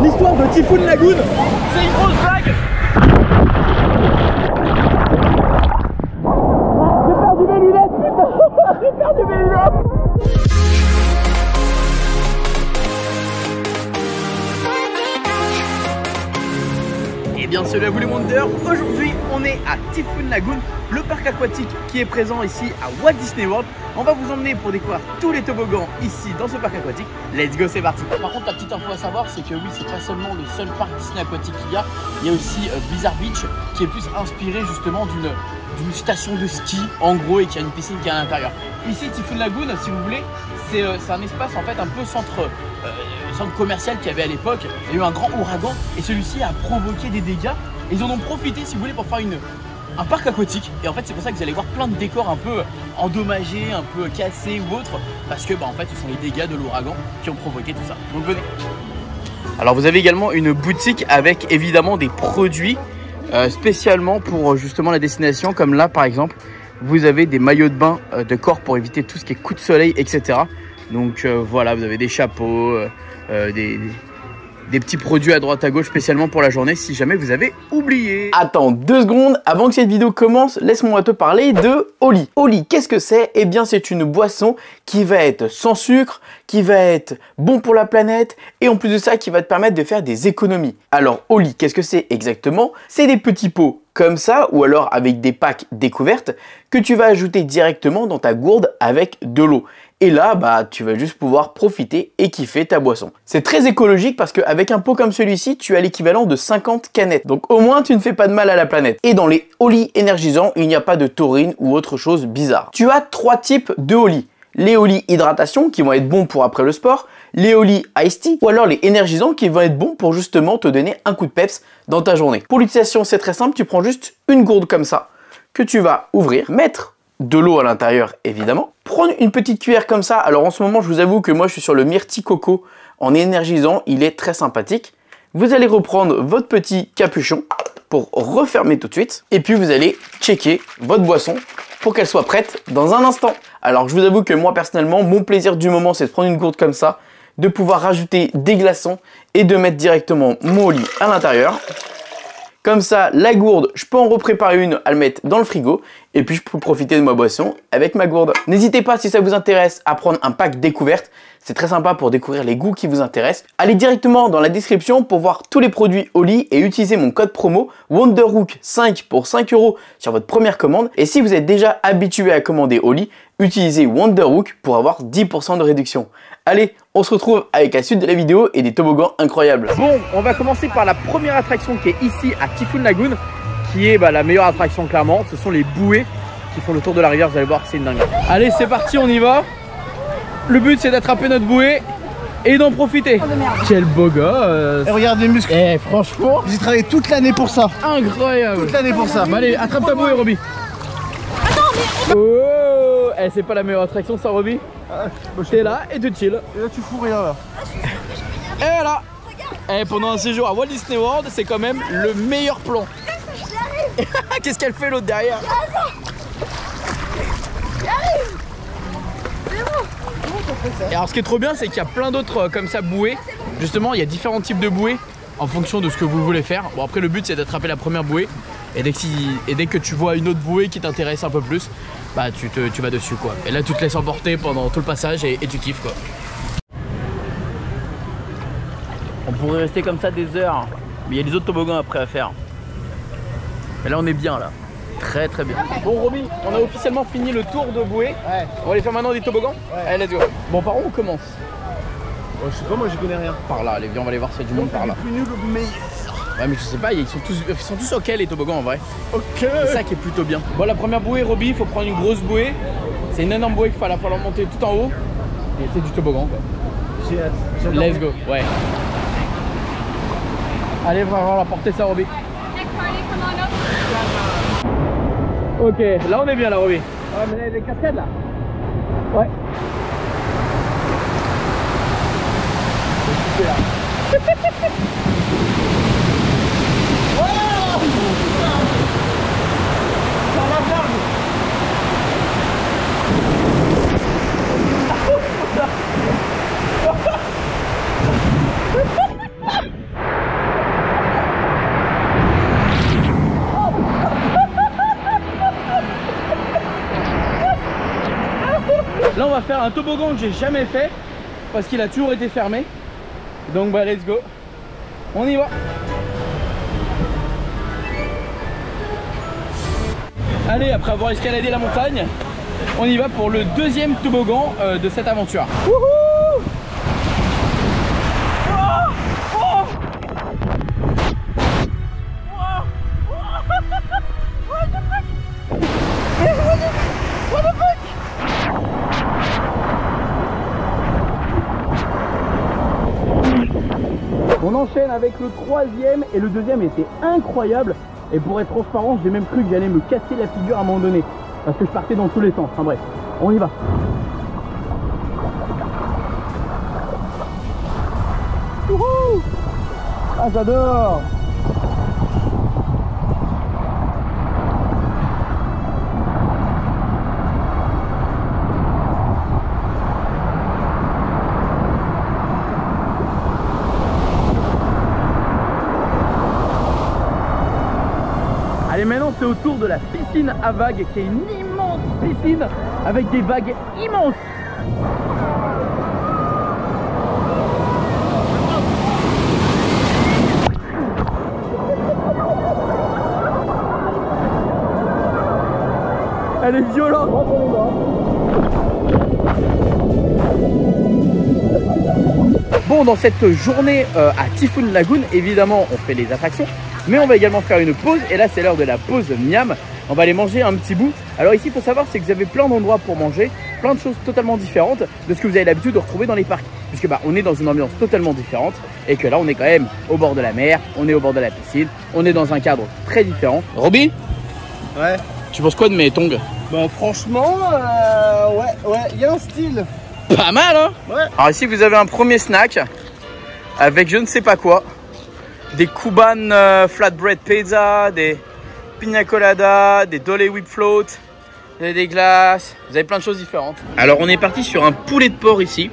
l'histoire de Typhoon Lagoon. C'est une grosse blague. J'ai perdu mes lunettes, putain. J'ai perdu mes lunettes. Et bien salut à vous les Wonders, aujourd'hui on est à Typhoon Lagoon, le parc aquatique qui est présent ici à Walt Disney World. On va vous emmener pour découvrir tous les toboggans ici dans ce parc aquatique. Let's go, c'est parti. Par contre la petite info à savoir c'est que oui, c'est pas seulement le seul parc Disney aquatique qu'il y a. Il y a aussi Blizzard Beach qui est plus inspiré justement d'une station de ski en gros et qui a une piscine qui est à l'intérieur. Ici Typhoon Lagoon, si vous voulez, c'est un espace en fait un peu centre commercial qu'il y avait à l'époque. Il y a eu un grand ouragan et celui-ci a provoqué des dégâts et ils en ont profité si vous voulez pour faire un parc aquatique. Et en fait c'est pour ça que vous allez voir plein de décors un peu endommagés, un peu cassés ou autres, parce que en fait ce sont les dégâts de l'ouragan qui ont provoqué tout ça. Donc venez. Alors vous avez également une boutique avec évidemment des produits spécialement pour justement la destination, comme là par exemple vous avez des maillots de bain de corps pour éviter tout ce qui est coups de soleil, etc. Donc voilà, vous avez des chapeaux, des petits produits à droite à gauche spécialement pour la journée si jamais vous avez oublié. Attends 2 secondes avant que cette vidéo commence, laisse-moi te parler de Oli. Oli, qu'est-ce que c'est? Eh bien c'est une boisson qui va être sans sucre, qui va être bon pour la planète et en plus de ça qui va te permettre de faire des économies. Alors Oli, qu'est-ce que c'est exactement? C'est des petits pots comme ça ou alors avec des packs découvertes que tu vas ajouter directement dans ta gourde avec de l'eau. Et là, tu vas juste pouvoir profiter et kiffer ta boisson. C'est très écologique parce qu'avec un pot comme celui-ci, tu as l'équivalent de 50 canettes. Donc au moins, tu ne fais pas de mal à la planète. Et dans les Oli énergisants, il n'y a pas de taurine ou autre chose bizarre. Tu as 3 types de Oli. Les Oli hydratation qui vont être bons pour après le sport, les Oli Ice Tea ou alors les énergisants qui vont être bons pour justement te donner un coup de peps dans ta journée. Pour l'utilisation, c'est très simple, tu prends juste une gourde comme ça que tu vas ouvrir, mettre de l'eau à l'intérieur évidemment, prendre une petite cuillère comme ça. Alors en ce moment je vous avoue que moi je suis sur le myrtille coco en énergisant, il est très sympathique. Vous allez reprendre votre petit capuchon pour refermer tout de suite et puis vous allez checker votre boisson pour qu'elle soit prête dans un instant. Alors je vous avoue que moi personnellement mon plaisir du moment c'est de prendre une gourde comme ça, de pouvoir rajouter des glaçons et de mettre directement mon Oli à l'intérieur. Comme ça, la gourde, je peux en repréparer une, à le mettre dans le frigo et puis je peux profiter de ma boisson avec ma gourde. N'hésitez pas si ça vous intéresse à prendre un pack découverte. C'est très sympa pour découvrir les goûts qui vous intéressent. Allez directement dans la description pour voir tous les produits Oli et utiliser mon code promo WonderHook5 pour 5 € sur votre première commande. Et si vous êtes déjà habitué à commander Oli, utilisez WonderHook pour avoir 10% de réduction. Allez, on se retrouve avec la suite de la vidéo et des toboggans incroyables. Bon, on va commencer par la première attraction qui est ici à Typhoon Lagoon, qui est la meilleure attraction clairement. Ce sont les bouées qui font le tour de la rivière, vous allez voir, c'est une dingue. Allez, c'est parti, on y va. Le but c'est d'attraper notre bouée et d'en profiter. Oh, quel beau gosse. Et regarde les muscles. Eh franchement, j'ai travaillé toute l'année pour ça. Incroyable. Toute l'année pour ça. Bah, allez, attrape ta bouée Roby. Attends mais... Oh, eh, c'est pas la meilleure attraction ça Roby. T'es là et tu chill. Et là tu fous rien là. Et voilà. Eh, pendant un séjour à Walt Disney World, c'est quand même le meilleur plan. Qu'est-ce qu'elle fait l'autre derrière? Et alors ce qui est trop bien c'est qu'il y a plein d'autres comme ça bouées. Justement il y a différents types de bouées en fonction de ce que vous voulez faire. Bon après le but c'est d'attraper la première bouée et dès que tu vois une autre bouée qui t'intéresse un peu plus, bah tu vas dessus quoi. Et là tu te laisses emporter pendant tout le passage et tu kiffes quoi. On pourrait rester comme ça des heures, mais il y a des autres toboggans après à faire. Mais là on est bien là. Très très bien. Bon Roby, on a officiellement fini le tour de bouée. Ouais. On va aller faire maintenant des toboggans. Ouais. Allez, let's go. Bon, par où on commence? Je sais pas, moi j'y connais rien. Par là, allez, viens, on va aller voir s'il y a du monde par là. Plus nul ou meilleur. Ouais, mais je sais pas, ils sont tous ok les toboggans en vrai. Ok. C'est ça qui est plutôt bien. Bon, la première bouée, Roby, il faut prendre une grosse bouée. C'est une énorme bouée qu'il va falloir monter tout en haut. Et c'est du toboggan quoi. J'ai hâte. Let's go, ouais. Allez, on va voir la portée ça, Roby. Ok, là on est bien là Roby. Ouais mais là il y a des cascades là. Ouais. C'est super. Dans la barbe. va faire un toboggan que j'ai jamais fait parce qu'il a toujours été fermé. Donc bah let's go. On y va. Allez, après avoir escaladé la montagne, on y va pour le deuxième toboggan de cette aventure. Wouhou! On enchaîne avec le troisième et le deuxième était incroyable. Et pour être transparent, j'ai même cru que j'allais me casser la figure à un moment donné. Parce que je partais dans tous les sens. Enfin bref, on y va. Wouhou! Ah j'adore! Allez, maintenant c'est au tour de la piscine à vagues qui est une immense piscine avec des vagues immenses. Elle est violente. Bon, dans cette journée à Typhoon Lagoon, évidemment on fait les attractions, mais on va également faire une pause. Et là c'est l'heure de la pause miam. On va aller manger un petit bout. Alors ici il faut savoir, c'est que vous avez plein d'endroits pour manger, plein de choses totalement différentes de ce que vous avez l'habitude de retrouver dans les parcs, puisque bah on est dans une ambiance totalement différente et que là on est quand même au bord de la mer, on est au bord de la piscine, on est dans un cadre très différent. Roby, Ouais. tu penses quoi de mes tongs? Bah franchement, ouais, il y a un style. Pas mal hein. Ouais. Alors ici vous avez un premier snack avec je ne sais pas quoi, des Kuban flatbread pizza, des pina colada, des Dolly whip float, des glaces, vous avez plein de choses différentes. Alors on est parti sur un poulet de porc ici.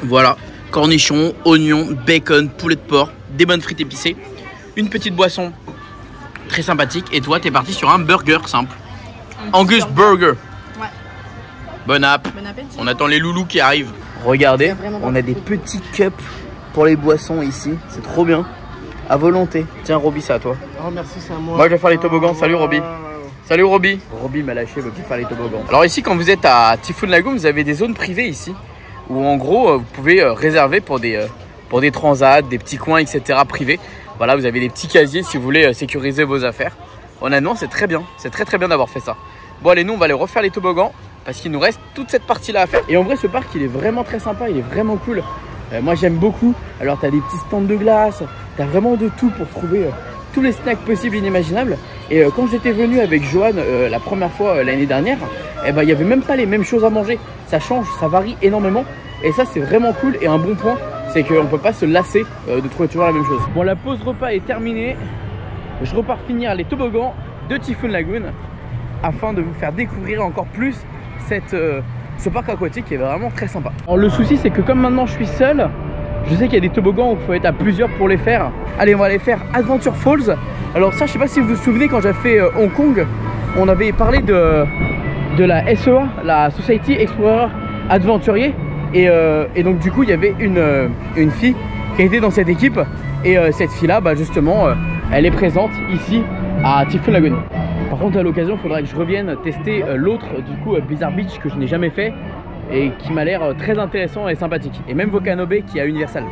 Voilà, cornichons, oignons, bacon, poulet de porc, des bonnes frites épicées, une petite boisson très sympathique. Et toi t'es parti sur un burger simple, Angus Burger. Ouais. Bon app. Bon appétit. On attend les loulous qui arrivent. Regardez, on a des petits cups pour les boissons ici. C'est trop bien. À volonté. Tiens Roby, c'est à toi. Oh merci, c'est à moi. Moi je vais faire les toboggans. Salut Roby. Salut Roby. Roby m'a lâché, veut plus faire les toboggans. Alors ici quand vous êtes à Typhoon Lagoon, vous avez des zones privées ici. Où en gros vous pouvez réserver pour des transats, des petits coins etc. privés. Voilà, vous avez des petits casiers si vous voulez sécuriser vos affaires. Honnêtement c'est très bien. C'est très bien d'avoir fait ça. Bon allez, nous on va aller refaire les toboggans parce qu'il nous reste toute cette partie là à faire. Et en vrai ce parc il est vraiment très sympa, il est vraiment cool. Moi j'aime beaucoup. Alors tu as des petits stands de glace, tu as vraiment de tout pour trouver tous les snacks possibles et inimaginables. Et quand j'étais venu avec Johan la première fois l'année dernière, il n'y avait même pas les mêmes choses à manger. Ça change, ça varie énormément. Et ça c'est vraiment cool. Et un bon point, c'est qu'on ne peut pas se lasser de trouver toujours la même chose. Bon, la pause repas est terminée. Je repars finir les toboggans de Typhoon Lagoon afin de vous faire découvrir encore plus ce parc aquatique qui est vraiment très sympa. Alors le souci c'est que comme maintenant je suis seul, je sais qu'il y a des toboggans où il faut être à plusieurs pour les faire. Allez, on va aller faire Adventure Falls. Alors ça, je sais pas si vous vous souvenez, quand j'ai fait Hong Kong, on avait parlé de la SEA, la Society Explorer Adventurier. Et donc du coup il y avait une fille qui était dans cette équipe. Et cette fille là justement elle est présente ici à Typhoon Lagoon. Par contre à l'occasion il faudrait que je revienne tester l'autre du coup Blizzard Beach que je n'ai jamais fait et qui m'a l'air très intéressant et sympathique. Et même Volcano Bay qui est à Universal.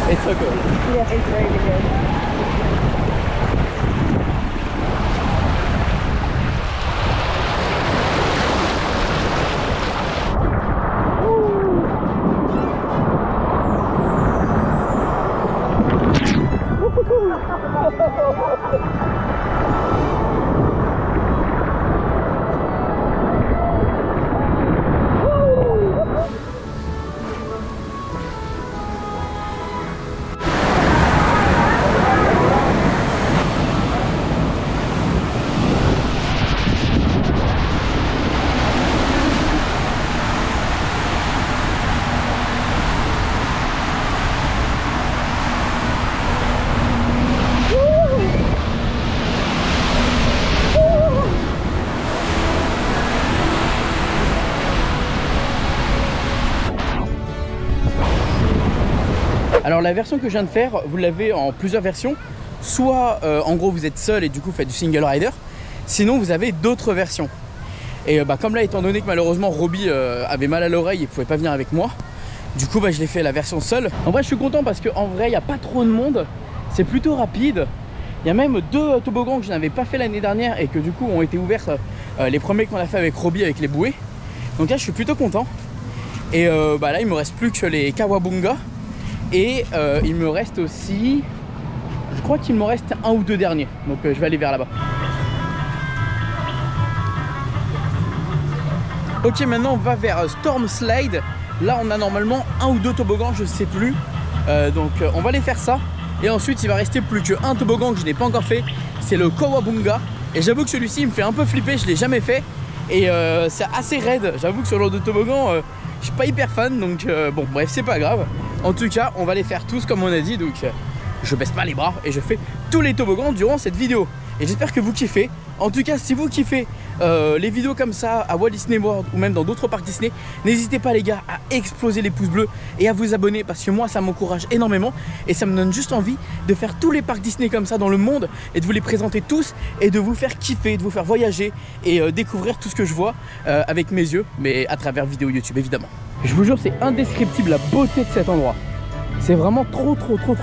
It's so cool. Yeah, it's very good. Alors la version que je viens de faire, vous l'avez en plusieurs versions. Soit en gros vous êtes seul et du coup vous faites du single rider. Sinon vous avez d'autres versions. Et comme là, étant donné que malheureusement Roby avait mal à l'oreille et pouvait pas venir avec moi, du coup je l'ai fait la version seule. En vrai je suis content parce qu'en vrai il n'y a pas trop de monde. C'est plutôt rapide. Il y a même 2 toboggans que je n'avais pas fait l'année dernière et que du coup ont été ouverts les premiers qu'on a fait avec Roby avec les bouées. Donc là je suis plutôt content. Et là il me reste plus que les Kawabunga. Et il me reste aussi, je crois qu'il me reste 1 ou 2 derniers. Donc je vais aller vers là-bas. Ok, maintenant on va vers Storm Slide. Là on a normalement 1 ou 2 toboggans, je sais plus. Donc on va aller faire ça. Et ensuite il va rester plus qu'un toboggan que je n'ai pas encore fait. C'est le Kawabunga. Et j'avoue que celui-ci il me fait un peu flipper, je l'ai jamais fait. Et c'est assez raide. J'avoue que sur le genre de toboggan je suis pas hyper fan. Donc bon bref, c'est pas grave. En tout cas on va les faire tous comme on a dit. Donc je baisse pas les bras et je fais tous les toboggans durant cette vidéo. Et j'espère que vous kiffez. En tout cas si vous kiffez les vidéos comme ça à Walt Disney World ou même dans d'autres parcs Disney, n'hésitez pas les gars à exploser les pouces bleus et à vous abonner parce que moi ça m'encourage énormément et ça me donne juste envie de faire tous les parcs Disney comme ça dans le monde et de vous les présenter tous et de vous faire kiffer, de vous faire voyager et découvrir tout ce que je vois avec mes yeux, mais à travers vidéo YouTube évidemment. Je vous jure, c'est indescriptible la beauté de cet endroit. C'est vraiment trop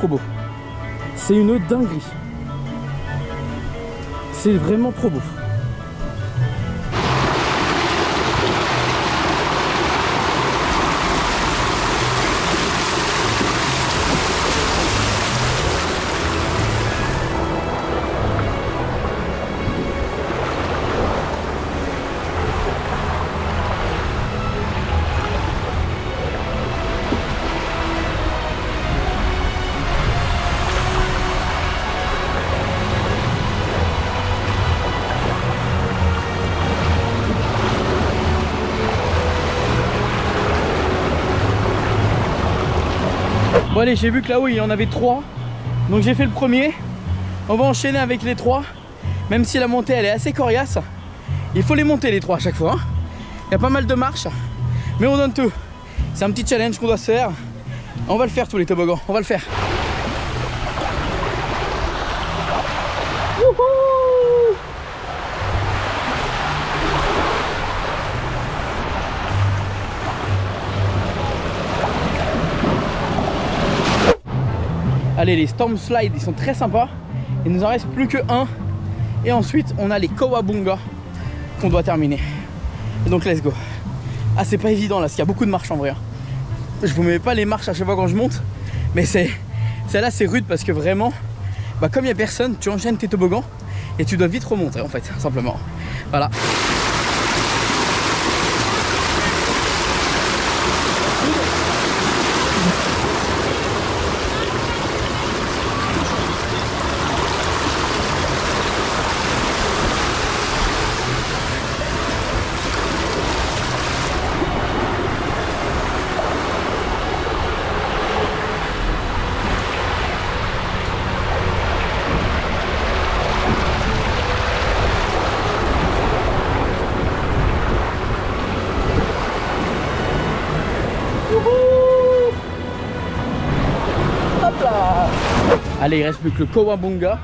beau. C'est une dinguerie. C'est vraiment trop beau. Bon allez, j'ai vu que là-haut il y en avait 3. Donc j'ai fait le premier. On va enchaîner avec les 3. Même si la montée elle est assez coriace. Il faut les monter les 3 à chaque fois. Il y a pas mal de marches. Mais on donne tout. C'est un petit challenge qu'on doit se faire. On va le faire tous les toboggans. On va le faire. Wouhou! Allez, les Storm Slide ils sont très sympas. Il nous en reste plus que 1. Et ensuite on a les Kawabunga qu'on doit terminer. Et donc let's go. Ah c'est pas évident là, parce qu'il y a beaucoup de marches en vrai. Je vous mets pas les marches à chaque fois quand je monte. Mais celle-là c'est rude parce que vraiment comme il n'y a personne, tu enchaînes tes toboggans et tu dois vite remonter en fait, simplement. Voilà. Allez, il reste plus que le Kawabunga.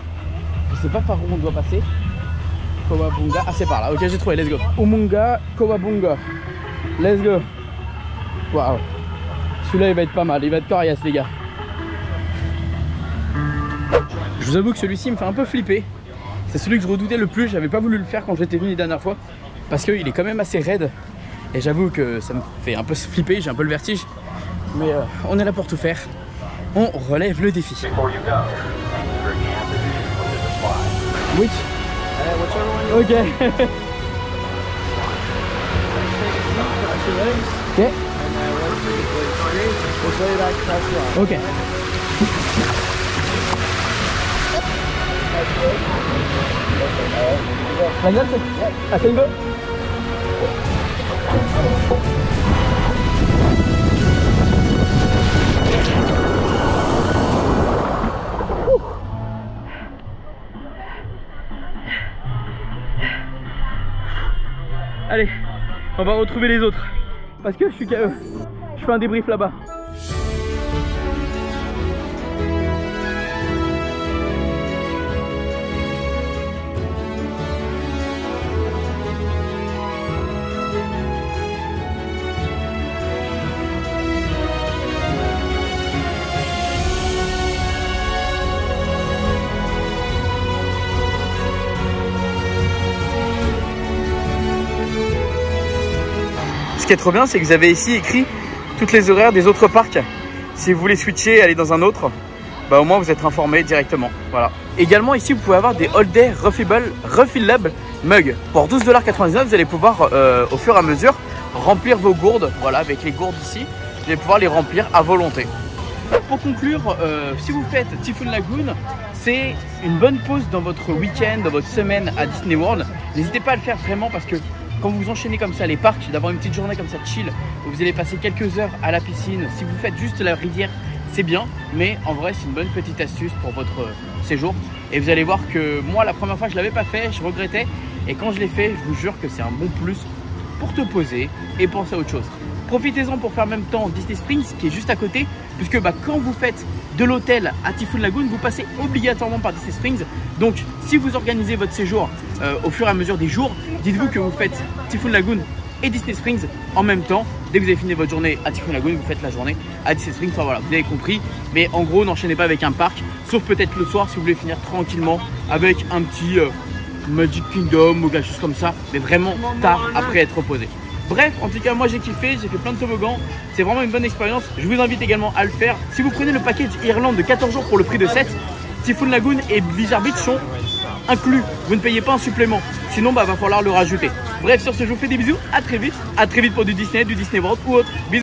Je sais pas par où on doit passer. Kawabunga. Ah, c'est par là. Ok, j'ai trouvé. Let's go. Umunga, Kawabunga. Let's go. Waouh. Celui-là, il va être pas mal. Il va être coriace, les gars. Je vous avoue que celui-ci me fait un peu flipper. C'est celui que je redoutais le plus. J'avais pas voulu le faire quand j'étais venu la dernière fois. Parce qu'il est quand même assez raide. Et j'avoue que ça me fait un peu flipper. J'ai un peu le vertige. Mais on est là pour tout faire. On relève le défi. Which? Ok. Ok. Ok. I can go. Allez, on va retrouver les autres. Parce que je suis KE. Je fais un débrief là-bas. qui est trop bien, c'est que vous avez ici écrit toutes les horaires des autres parcs. Si vous voulez switcher et aller dans un autre, bah au moins vous êtes informé directement. Voilà. Également ici vous pouvez avoir des All Day Refillable mugs. Pour 12,99 $, vous allez pouvoir au fur et à mesure remplir vos gourdes. Voilà, avec les gourdes ici, vous allez pouvoir les remplir à volonté. Pour conclure, si vous faites Typhoon Lagoon, c'est une bonne pause dans votre week-end, dans votre semaine à Disney World. N'hésitez pas à le faire vraiment parce que quand vous enchaînez comme ça les parcs, d'avoir une petite journée comme ça chill, où vous allez passer quelques heures à la piscine. Si vous faites juste la rivière, c'est bien, mais en vrai c'est une bonne petite astuce pour votre séjour. Et vous allez voir que moi la première fois je ne l'avais pas fait, je regrettais. Et quand je l'ai fait, je vous jure que c'est un bon plus pour te poser et penser à autre chose. Profitez-en pour faire en même temps Disney Springs qui est juste à côté, puisque quand vous faites de l'hôtel à Typhoon Lagoon, vous passez obligatoirement par Disney Springs. Donc si vous organisez votre séjour au fur et à mesure des jours, dites-vous que vous faites Typhoon Lagoon et Disney Springs en même temps. Dès que vous avez fini votre journée à Typhoon Lagoon, vous faites la journée à Disney Springs. Enfin voilà, vous avez compris. Mais en gros, n'enchaînez pas avec un parc, sauf peut-être le soir si vous voulez finir tranquillement avec un petit Magic Kingdom ou quelque chose comme ça, mais vraiment tard après être reposé. Bref, en tout cas, moi j'ai kiffé, j'ai fait plein de toboggans. C'est vraiment une bonne expérience. Je vous invite également à le faire. Si vous prenez le package Irlande de 14 jours pour le prix de 7, Typhoon Lagoon et Blizzard Beach sont inclus. Vous ne payez pas un supplément. Sinon, va falloir le rajouter. Bref, sur ce, je vous fais des bisous. À très vite. À très vite pour du Disney World ou autre. Bisous.